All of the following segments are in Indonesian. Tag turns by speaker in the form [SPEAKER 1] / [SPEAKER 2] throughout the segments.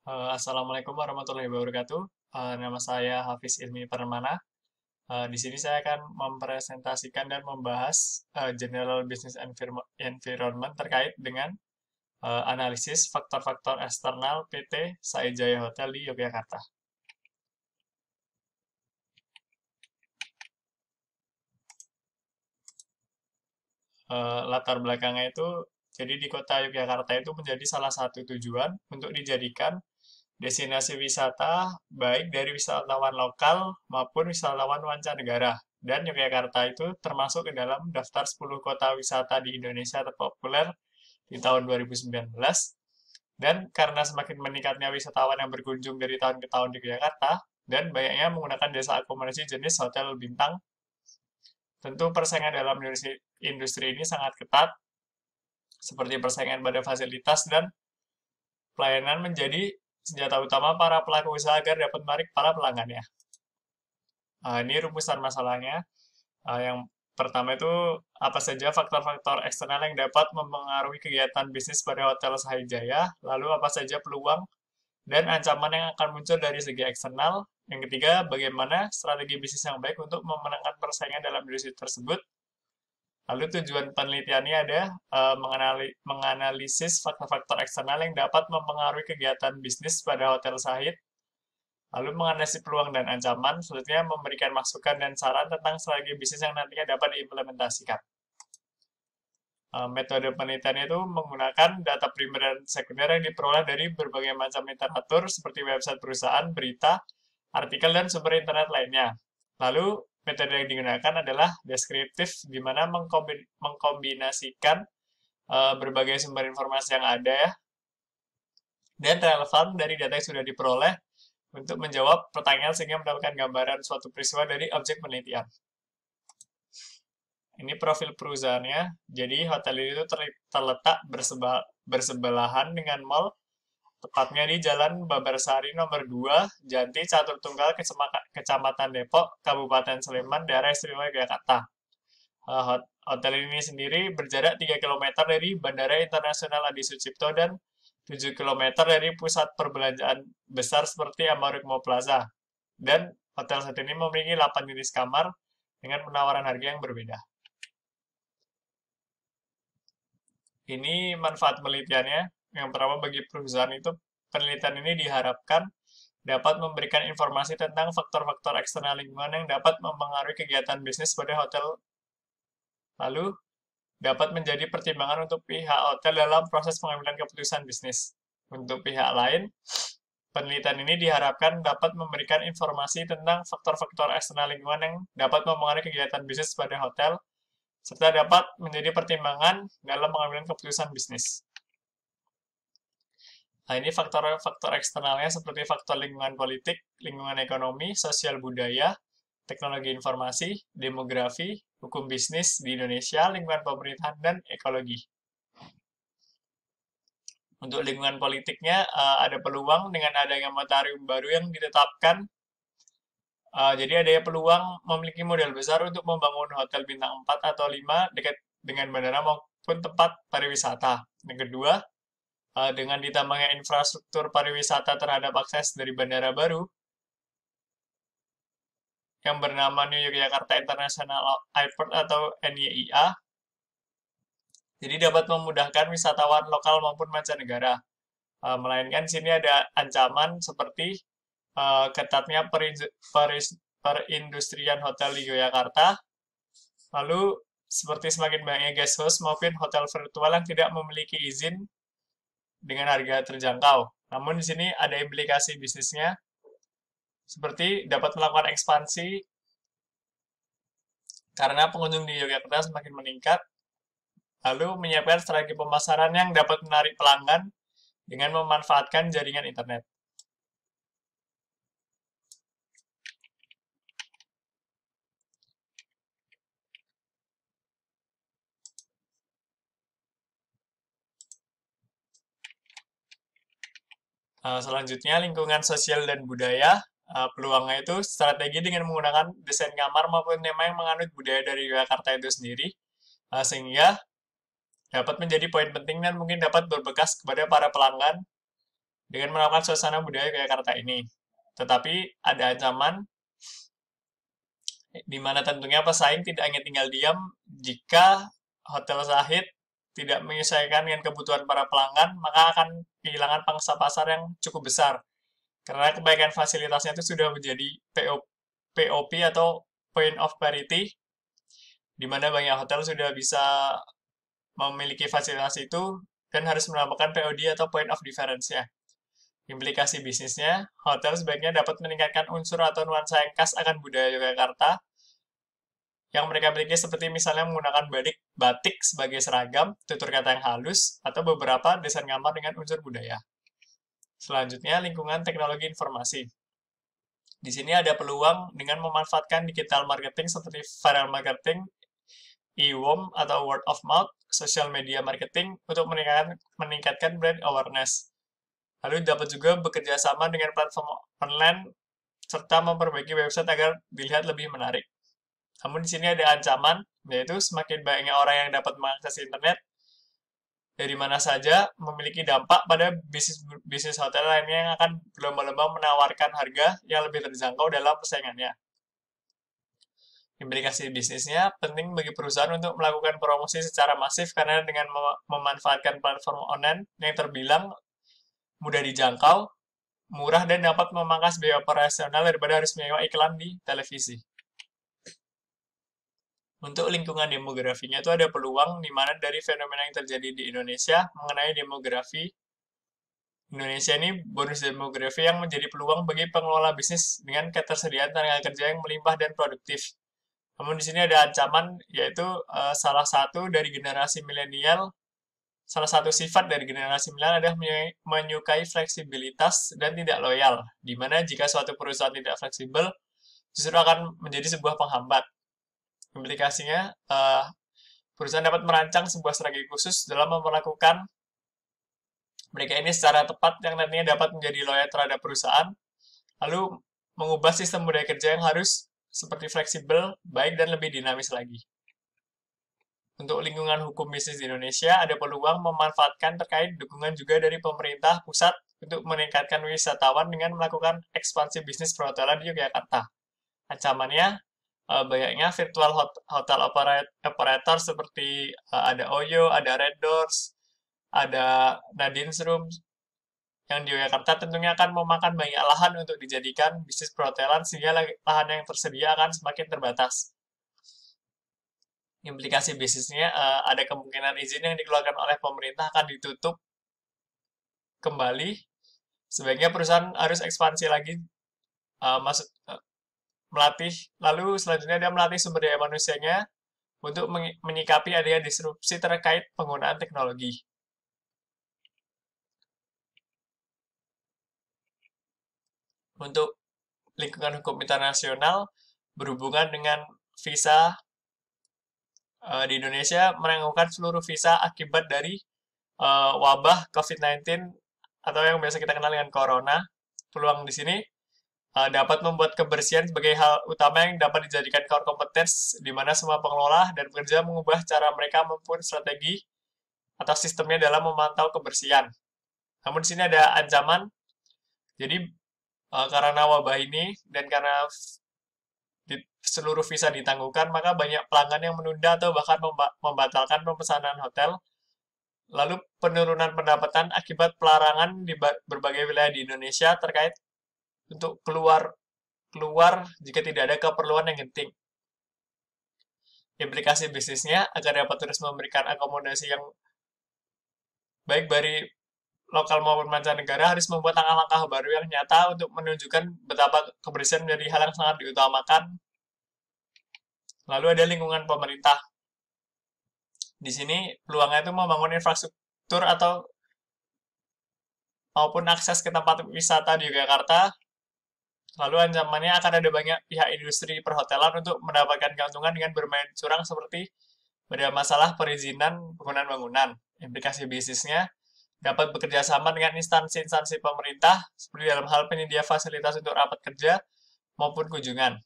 [SPEAKER 1] Assalamualaikum warahmatullahi wabarakatuh. Nama saya Hafiz Ilmi Permana. Di sini saya akan mempresentasikan dan membahas General Business Environment terkait dengan analisis faktor-faktor eksternal PT Saijaya Hotel di Yogyakarta. Latar belakangnya itu, jadi di kota Yogyakarta itu menjadi salah satu tujuan untuk dijadikan destinasi wisata baik dari wisatawan lokal maupun wisatawan mancanegara. Dan Yogyakarta itu termasuk ke dalam daftar 10 kota wisata di Indonesia terpopuler di tahun 2019. Dan karena semakin meningkatnya wisatawan yang berkunjung dari tahun ke tahun di Yogyakarta, dan banyaknya menggunakan jasa akomodasi jenis hotel bintang, tentu persaingan dalam industri ini sangat ketat, seperti persaingan pada fasilitas dan pelayanan menjadi senjata utama para pelaku usaha agar dapat menarik para pelanggannya. Ini rumusan masalahnya. Yang pertama itu apa saja faktor-faktor eksternal yang dapat mempengaruhi kegiatan bisnis pada Hotel Sahijaya, lalu apa saja peluang dan ancaman yang akan muncul dari segi eksternal. Yang ketiga, bagaimana strategi bisnis yang baik untuk memenangkan persaingan dalam industri tersebut. Lalu tujuan penelitiannya ada menganalisis faktor-faktor eksternal yang dapat mempengaruhi kegiatan bisnis pada Hotel Sahid, lalu menganalisis peluang dan ancaman, selanjutnya memberikan masukan dan saran tentang strategi bisnis yang nantinya dapat diimplementasikan. Metode penelitian itu menggunakan data primer dan sekunder yang diperoleh dari berbagai macam literatur seperti website perusahaan, berita, artikel, dan sumber internet lainnya. Lalu, metode yang digunakan adalah deskriptif, di mana mengkombinasikan berbagai sumber informasi yang ada ya, dan relevan dari data yang sudah diperoleh untuk menjawab pertanyaan sehingga mendapatkan gambaran suatu peristiwa dari objek penelitian. Ini profil perusahaannya. Jadi hotel itu terletak bersebelahan dengan mall, tepatnya di Jalan Babarsari nomor 2, Janti Catur Tunggal, Kecamatan Depok, Kabupaten Sleman, Daerah Istimewa Yogyakarta. Hotel ini sendiri berjarak 3 kilometer dari Bandara Internasional Adi Sucipto dan 7 kilometer dari pusat perbelanjaan besar seperti Ambarukmo Plaza. Dan hotel saat ini memiliki 8 jenis kamar dengan penawaran harga yang berbeda. Ini manfaat penelitiannya. Yang pertama, bagi perusahaan itu, penelitian ini diharapkan dapat memberikan informasi tentang faktor-faktor eksternal lingkungan yang dapat mempengaruhi kegiatan bisnis pada hotel. Lalu, dapat menjadi pertimbangan untuk pihak hotel dalam proses pengambilan keputusan bisnis. Untuk pihak lain, penelitian ini diharapkan dapat memberikan informasi tentang faktor-faktor eksternal lingkungan yang dapat mempengaruhi kegiatan bisnis pada hotel, serta dapat menjadi pertimbangan dalam pengambilan keputusan bisnis. Nah, ini faktor-faktor eksternalnya seperti faktor lingkungan politik, lingkungan ekonomi, sosial budaya, teknologi informasi, demografi, hukum bisnis di Indonesia, lingkungan pemerintahan, dan ekologi. Untuk lingkungan politiknya, ada peluang dengan adanya moratorium baru yang ditetapkan. Jadi ada peluang memiliki modal besar untuk membangun hotel bintang 4 atau 5 dekat dengan bandara maupun tempat pariwisata. Yang kedua, dengan ditambahnya infrastruktur pariwisata terhadap akses dari bandara baru yang bernama New Yogyakarta International Airport atau NYIA, jadi dapat memudahkan wisatawan lokal maupun mancanegara. Melainkan sini ada ancaman seperti ketatnya perindustrian hotel di Yogyakarta, lalu seperti semakin banyaknya guest house maupun hotel virtual yang tidak memiliki izin dengan harga terjangkau. Namun di sini ada implikasi bisnisnya, seperti dapat melakukan ekspansi karena pengunjung di Yogyakarta semakin meningkat, lalu menyiapkan strategi pemasaran yang dapat menarik pelanggan dengan memanfaatkan jaringan internet. Selanjutnya, lingkungan sosial dan budaya. Peluangnya itu strategi dengan menggunakan desain kamar maupun tema yang menganut budaya dari Yogyakarta itu sendiri, sehingga dapat menjadi poin penting dan mungkin dapat berbekas kepada para pelanggan dengan menawarkan suasana budaya Yogyakarta ini. Tetapi ada ancaman di mana tentunya pesaing tidak hanya tinggal diam jika Hotel Zahid tidak menyesuaikan dengan kebutuhan para pelanggan, maka akan kehilangan pangsa pasar yang cukup besar. Karena kebaikan fasilitasnya itu sudah menjadi POP atau Point of Parity, di mana banyak hotel sudah bisa memiliki fasilitas itu dan harus menambahkan POD atau Point of Difference-nya. Implikasi bisnisnya, hotel sebaiknya dapat meningkatkan unsur atau nuansa yang khas akan budaya Yogyakarta yang mereka miliki seperti misalnya menggunakan batik sebagai seragam, tutur kata yang halus, atau beberapa desain kamar dengan unsur budaya. Selanjutnya, lingkungan teknologi informasi. Di sini ada peluang dengan memanfaatkan digital marketing seperti viral marketing, e-worm atau word of mouth, social media marketing untuk meningkatkan brand awareness. Lalu dapat juga bekerja sama dengan platform online serta memperbaiki website agar dilihat lebih menarik. Namun di sini ada ancaman, yaitu semakin banyaknya orang yang dapat mengakses internet dari mana saja memiliki dampak pada bisnis hotel lainnya yang akan berlomba-lomba menawarkan harga yang lebih terjangkau dalam persaingannya. Implikasi bisnisnya penting bagi perusahaan untuk melakukan promosi secara masif karena dengan memanfaatkan platform online yang terbilang mudah dijangkau, murah, dan dapat memangkas biaya operasional daripada harus menyewa iklan di televisi. Untuk lingkungan demografinya itu ada peluang di mana dari fenomena yang terjadi di Indonesia mengenai demografi. Indonesia ini bonus demografi yang menjadi peluang bagi pengelola bisnis dengan ketersediaan tenaga kerja yang melimpah dan produktif. Namun di sini ada ancaman yaitu salah satu sifat dari generasi milenial adalah menyukai fleksibilitas dan tidak loyal, di mana jika suatu perusahaan tidak fleksibel justru akan menjadi sebuah penghambat. Implikasinya, perusahaan dapat merancang sebuah strategi khusus dalam memperlakukan mereka ini secara tepat yang nantinya dapat menjadi loyal terhadap perusahaan, lalu mengubah sistem budaya kerja yang harus seperti fleksibel, baik, dan lebih dinamis lagi. Untuk lingkungan hukum bisnis di Indonesia, ada peluang memanfaatkan terkait dukungan juga dari pemerintah pusat untuk meningkatkan wisatawan dengan melakukan ekspansi bisnis perhotelan di Yogyakarta. Ancamannya, banyaknya virtual hotel operator seperti ada Oyo, ada Red Doors, ada Nadine's Room, yang di Yogyakarta tentunya akan memakan banyak lahan untuk dijadikan bisnis perhotelan sehingga lahan yang tersedia akan semakin terbatas. Implikasi bisnisnya ada kemungkinan izin yang dikeluarkan oleh pemerintah akan ditutup kembali. Sebaiknya perusahaan harus ekspansi lagi, melatih, lalu selanjutnya dia melatih sumber daya manusianya untuk menyikapi adanya disrupsi terkait penggunaan teknologi. Untuk lingkungan hukum internasional berhubungan dengan visa di Indonesia menangguhkan seluruh visa akibat dari wabah COVID-19 atau yang biasa kita kenal dengan corona. Peluang di sini dapat membuat kebersihan sebagai hal utama yang dapat dijadikan core competence, di mana semua pengelola dan pekerja mengubah cara mereka maupun strategi atau sistemnya dalam memantau kebersihan. Namun di sini ada ancaman, jadi karena wabah ini dan karena seluruh visa ditangguhkan, maka banyak pelanggan yang menunda atau bahkan membatalkan pemesanan hotel. Lalu penurunan pendapatan akibat pelarangan di berbagai wilayah di Indonesia terkait untuk keluar jika tidak ada keperluan yang penting. Implikasi bisnisnya agar dapat terus memberikan akomodasi yang baik dari lokal maupun mancanegara harus membuat langkah-langkah baru yang nyata untuk menunjukkan betapa kebersihan menjadi hal yang sangat diutamakan. Lalu ada lingkungan pemerintah. Di sini peluangnya itu membangun infrastruktur atau maupun akses ke tempat wisata di Yogyakarta. Lalu ancamannya akan ada banyak pihak industri perhotelan untuk mendapatkan keuntungan dengan bermain curang seperti pada masalah perizinan penggunaan bangunan. Implikasi bisnisnya dapat bekerja sama dengan instansi-instansi pemerintah seperti dalam hal penyedia fasilitas untuk rapat kerja maupun kunjungan.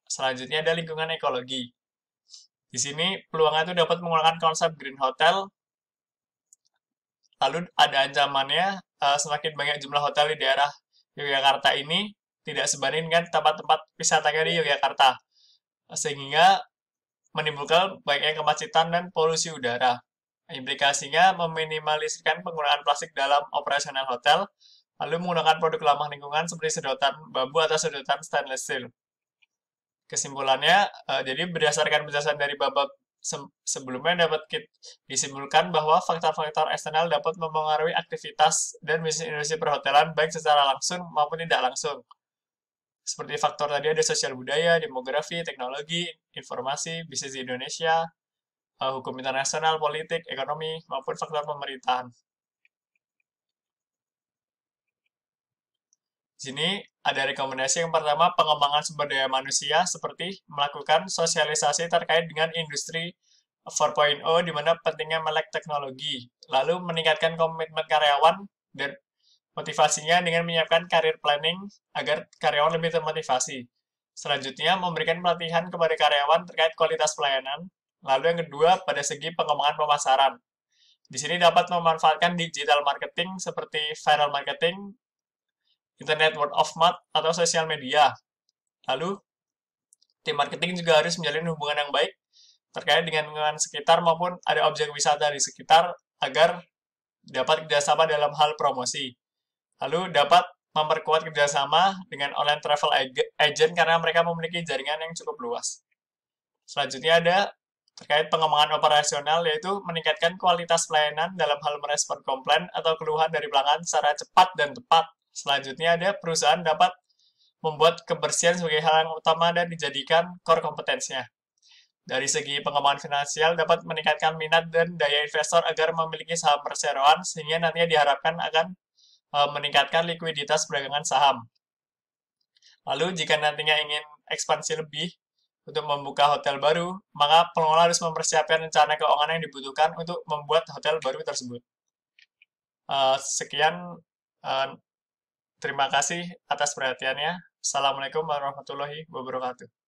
[SPEAKER 1] Selanjutnya ada lingkungan ekologi. Di sini peluangnya itu dapat menggunakan konsep green hotel Lalu ada ancamannya semakin banyak jumlah hotel di daerah Yogyakarta ini tidak sebanding dengan tempat-tempat wisatanya di Yogyakarta, sehingga menimbulkan banyaknya kemacetan dan polusi udara. Implikasinya meminimalisirkan penggunaan plastik dalam operasional hotel, lalu menggunakan produk ramah lingkungan seperti sedotan bambu atau sedotan stainless steel. Kesimpulannya, jadi berdasarkan penjelasan dari babak sebelumnya dapat disimpulkan bahwa faktor-faktor eksternal dapat mempengaruhi aktivitas dan bisnis industri perhotelan baik secara langsung maupun tidak langsung. Seperti faktor tadi ada sosial budaya, demografi, teknologi, informasi, bisnis di Indonesia, hukum internasional, politik, ekonomi, maupun faktor pemerintahan. Di sini ada rekomendasi yang pertama, pengembangan sumber daya manusia seperti melakukan sosialisasi terkait dengan industri 4.0 di mana pentingnya melek teknologi, lalu meningkatkan komitmen karyawan dan motivasinya dengan menyiapkan career planning agar karyawan lebih termotivasi. Selanjutnya, memberikan pelatihan kepada karyawan terkait kualitas pelayanan. Lalu yang kedua, pada segi pengembangan pemasaran. Di sini dapat memanfaatkan digital marketing seperti viral marketing, internet word of mouth, atau sosial media. Lalu, tim marketing juga harus menjalin hubungan yang baik terkait dengan lingkungan sekitar maupun ada objek wisata di sekitar agar dapat kerjasama dalam hal promosi. Lalu dapat memperkuat kerjasama dengan online travel agent karena mereka memiliki jaringan yang cukup luas. Selanjutnya ada terkait pengembangan operasional yaitu meningkatkan kualitas pelayanan dalam hal merespon komplain atau keluhan dari pelanggan secara cepat dan tepat. Selanjutnya ada perusahaan dapat membuat kebersihan sebagai hal yang utama dan dijadikan core kompetensinya. Dari segi pengembangan finansial dapat meningkatkan minat dan daya investor agar memiliki saham perseroan sehingga nantinya diharapkan akan meningkatkan likuiditas perdagangan saham. Lalu jika nantinya ingin ekspansi lebih untuk membuka hotel baru, maka pengelola harus mempersiapkan rencana keuangan yang dibutuhkan untuk membuat hotel baru tersebut. Sekian, terima kasih atas perhatiannya. Assalamualaikum warahmatullahi wabarakatuh.